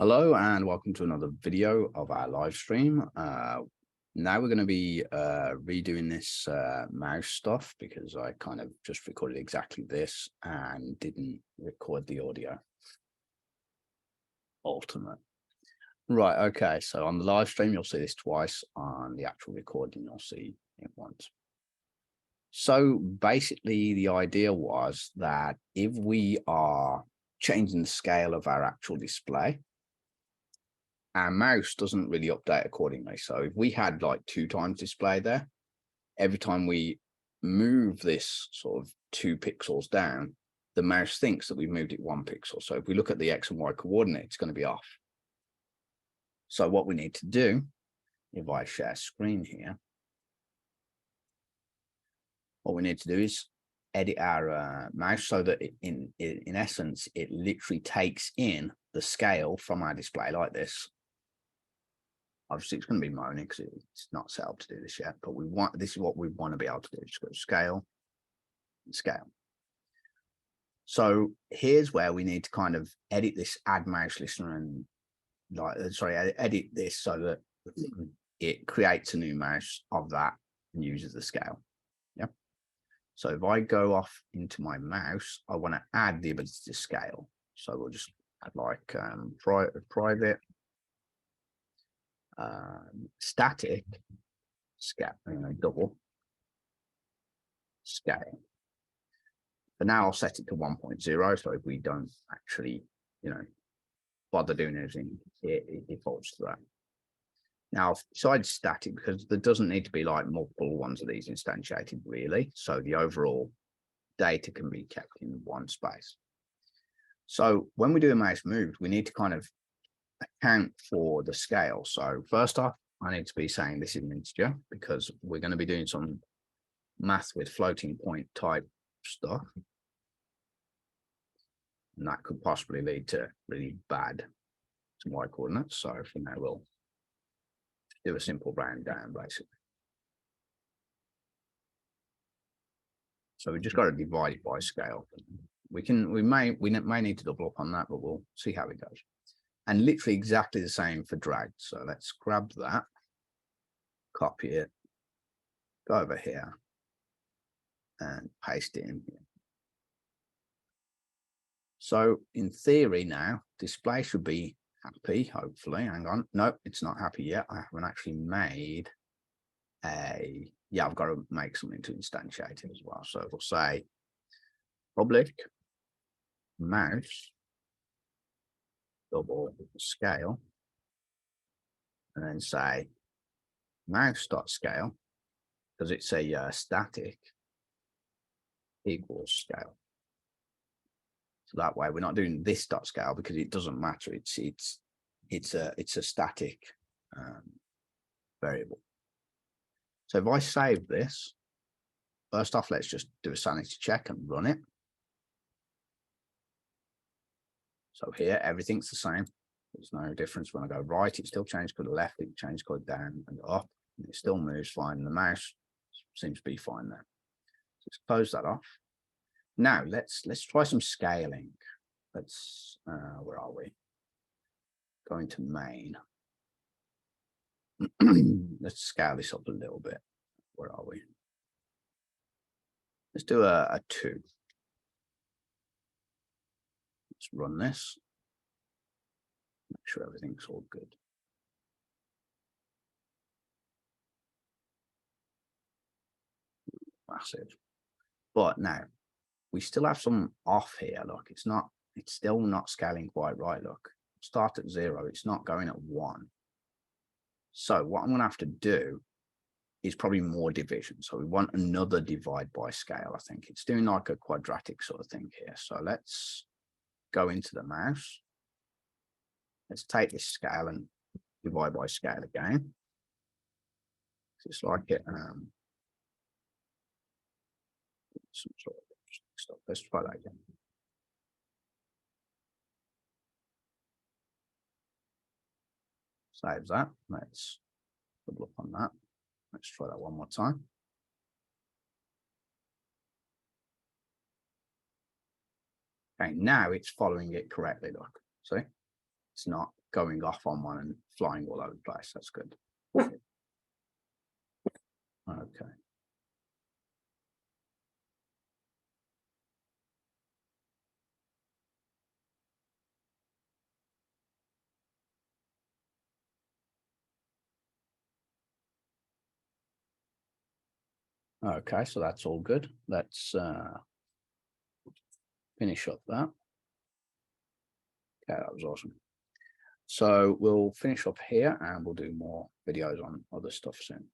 Hello and welcome to another video of our live stream. Now we're going to be redoing this mouse stuff because I kind of just recorded exactly this and didn't record the audio. Ultimate. Right, okay, so on the live stream you'll see this twice, on the actual recording you'll see it once. So basically the idea was that if we are changing the scale of our actual display, our mouse doesn't really update accordingly. So if we had like 2 times display there, every time we move this sort of 2 pixels down, the mouse thinks that we've moved it 1 pixel. So if we look at the X and Y coordinate, it's going to be off. So what we need to do, if I share screen here, what we need to do is edit our mouse so that in essence, it literally takes in the scale from our display like this. Obviously, it's going to be moaning because it's not set up to do this yet, but this is what we want to be able to do. Just go scale and scale. So here's where we need to kind of edit this add mouse listener and edit this so that it creates a new mouse of that and uses the scale. Yeah. So if I go off into my mouse, I want to add the ability to scale. So we'll just add like private static scale, double scale. But now I'll set it to 1.0. So if we don't actually, bother doing anything, it defaults to that. Now, besides static, because there doesn't need to be like multiple ones of these instantiated really. So the overall data can be kept in one space. So when we do a mouse move, we need to kind of account for the scale. So first off, I need to be saying this is an integer because we're going to be doing some math with floating point type stuff. And that could possibly lead to really bad Y coordinates. So for now, we'll do a simple round down basically. So we just got to divide it by scale. We may need to double up on that, but we'll see how it goes. And literally exactly the same for drag. So let's grab that, copy it, go over here and paste it in here. So in theory now, display should be happy, hopefully. Hang on. Nope, it's not happy yet. I haven't actually made I've got to make something to instantiate it as well. So we'll say public mouse double scale, and then say mouse.scale, because it's a static, equals scale. So that way we're not doing this dot scale because it doesn't matter. It's a static variable. So if I save this, first off, let's just do a sanity check and run it. So here, everything's the same. There's no difference. When I go right, it still changes to the left, it changes to down and up, and it still moves fine. The mouse seems to be fine there. So let's close that off. Now let's try some scaling. Let's where are we? Going to main. Let's scale this up a little bit. Where are we? Let's do a 2. Let's run this. Make sure everything's all good. Massive. But now we still have some off here. Look, it's still not scaling quite right. Look, start at 0. It's not going at 1. So what I'm going to have to do is probably more division. So we want another divide by scale. I think it's doing like a quadratic sort of thing here. So let's go into the mouse. Let's take this scale and divide by scale again. Just like it. Some sort of stuff. Let's try that again. Save that. Let's double up on that. Let's try that one more time. Okay, now it's following it correctly. Look, see? It's not going off on one and flying all over the place. That's good. Okay. Okay, so that's all good. Let's finish up that. Okay, that was awesome. So we'll finish up here and we'll do more videos on other stuff soon.